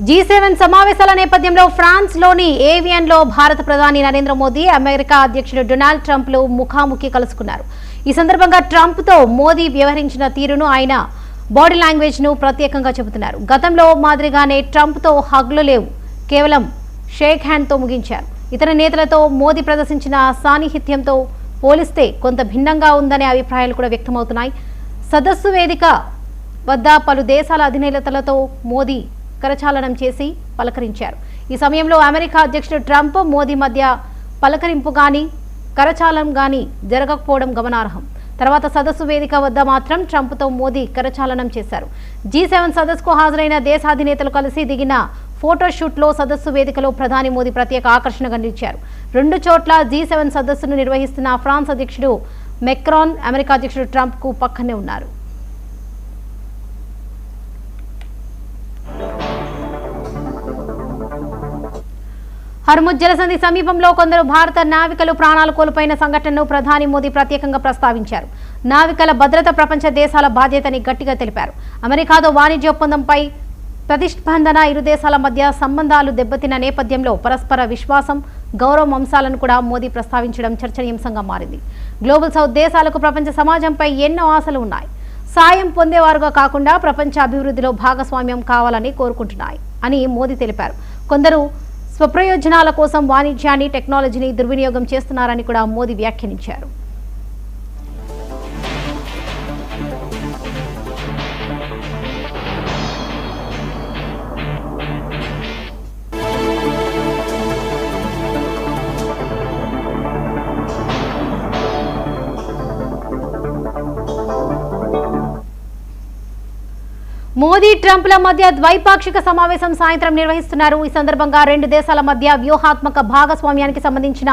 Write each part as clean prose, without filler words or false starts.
G7 సమావేశాల నేపథ్యంలో France లోని ఏవియన్ లో భారత ప్రధాని నరేంద్ర మోదీ అమెరికా అధ్యక్షుడు డొనాల్డ్ ట్రంప్ లు ముఖాముఖి కలుసుకున్నారు. ఈ సందర్భంగా ట్రంప్ తో మోదీ వ్యవహరించిన తీరును ఆయన బాడీ లాంగ్వేజ్ ను ప్రత్యేకంగా చెబుతున్నారు. గతంలో మాదిరిగానే ట్రంప్ తో హగ్లు లేవు, కేవలం షేక్ హ్యాండ్ తో ముగించారు. ఇతర నేతలతో మోదీ ప్రదర్శించిన సాన్నిహిత్యంతో పోలిస్తే కొంత భిన్నంగా ఉందనే అభిప్రాయాలు కూడా వ్యక్తమవుతున్నాయి. సదస్సు వేదిక వద్ద పలు దేశాల అధినేతలతో మోదీ కరచాలనం చేసి పలకరించారు. ఈ సమయంలో అమెరికా అధ్యక్షుడు ట్రంప్ మోదీ మధ్య పలకరింపు గాని కరచాలనం గాని జరగకపోవడం గమనార్హం. తర్వాత సదస్సు వేదిక వద్ద మాత్రం ట్రంప్ తో మోదీ కరచాలనం చేశారు. G7 సదస్సుకు హాజరైన దేశాధినేతలు కలిసి దిగిన ఫోటోషూట్ లో సదస్సు వేదికలో ప్రధాని మోదీ ప్రత్యేక ఆకర్షణగా నిలిచారు. రెండు చోట్ల G7 సదస్సును నిర్వహిస్తున్న ఫ్రాన్స్ అధ్యక్షుడు మెక్రాన్, అమెరికా అధ్యక్షుడు ట్రంప్ కు పక్కనే ఉన్నారు. హర్ముజ్ జలసంధి సమీపంలో కొందరు భారత నావికలు ప్రాణాలు కోల్పోయిన సంఘటనను ప్రధాని మోదీ ప్రత్యేకంగా ప్రస్తావించారు. నావికల భద్రత ప్రపంచ దేశాల బాధ్యతని గట్టిగా తెలిపారు. అమెరికాతో వాణిజ్య ఒప్పందంపై ప్రతిస్పందన ఇరు దేశాల మధ్య సంబంధాలు దెబ్బతిన్న నేపథ్యంలో పరస్పర విశ్వాసం, గౌరవం అంశాలను కూడా మోదీ ప్రస్తావించడం చర్చనీయాంశంగా మారింది. గ్లోబల్ సౌత్ దేశాలకు ప్రపంచ సమాజంపై ఎన్నో ఆశలు ఉన్నాయి. సాయం పొందేవారుగా కాకుండా ప్రపంచ అభివృద్ధిలో భాగస్వామ్యం కావాలని కోరుకుంటున్నాయి అని మోదీ తెలిపారు. కొందరు స్వప్రయోజనాల కోసం వాణిజ్యాన్ని, టెక్నాలజీని దుర్వినియోగం చేస్తున్నారని కూడా మోదీ వ్యాఖ్యానించారు. మోదీ ట్రంప్ల మధ్య ద్వైపాక్షిక సమావేశం సాయంత్రం నిర్వహిస్తున్నారు. ఈ సందర్భంగా రెండు దేశాల మధ్య వ్యూహాత్మక భాగస్వామ్యానికి సంబంధించిన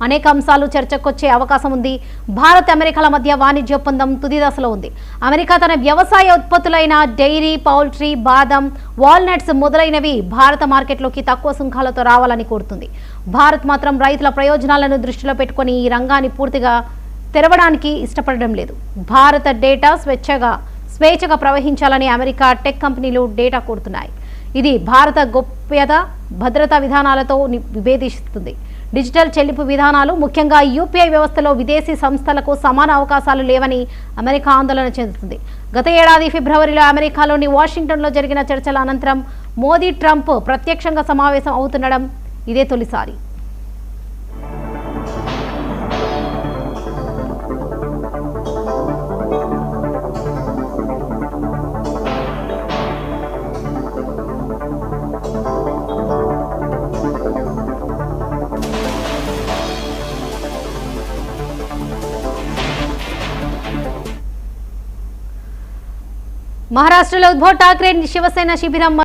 అనేక అంశాలు చర్చకొచ్చే అవకాశం ఉంది. భారత్ అమెరికాల మధ్య వాణిజ్య ఒప్పందం తుది దశలో ఉంది. అమెరికా తన వ్యవసాయ ఉత్పత్తులైన డైరీ, పౌల్ట్రీ, బాదం, వాల్నట్స్ మొదలైనవి భారత మార్కెట్లోకి తక్కువ సుంకాలతో రావాలని కోరుతుంది. భారత్ మాత్రం రైతుల ప్రయోజనాలను దృష్టిలో పెట్టుకుని ఈ రంగాన్ని పూర్తిగా తెరవడానికి ఇష్టపడడం లేదు. భారత డేటా స్వేచ్ఛగా ప్రవహించాలని అమెరికా టెక్ కంపెనీలు డేటా కోరుతున్నాయి. ఇది భారత గోప్యత, భద్రతా విధానాలతో విభేదిస్తుంది. డిజిటల్ చెల్లింపు విధానాలు, ముఖ్యంగా యూపీఐ వ్యవస్థలో విదేశీ సంస్థలకు సమాన అవకాశాలు లేవని అమెరికా ఆందోళన చెందుతుంది. గత ఏడాది ఫిబ్రవరిలో అమెరికాలోని వాషింగ్టన్లో జరిగిన చర్చల అనంతరం మోదీ, ట్రంప్ ప్రత్యక్షంగా సమావేశం అవుతుండడం ఇదే తొలిసారి. మహారాష్ట్రలో ఉద్ధవ్ ఠాక్రే శివసేన శిబిరం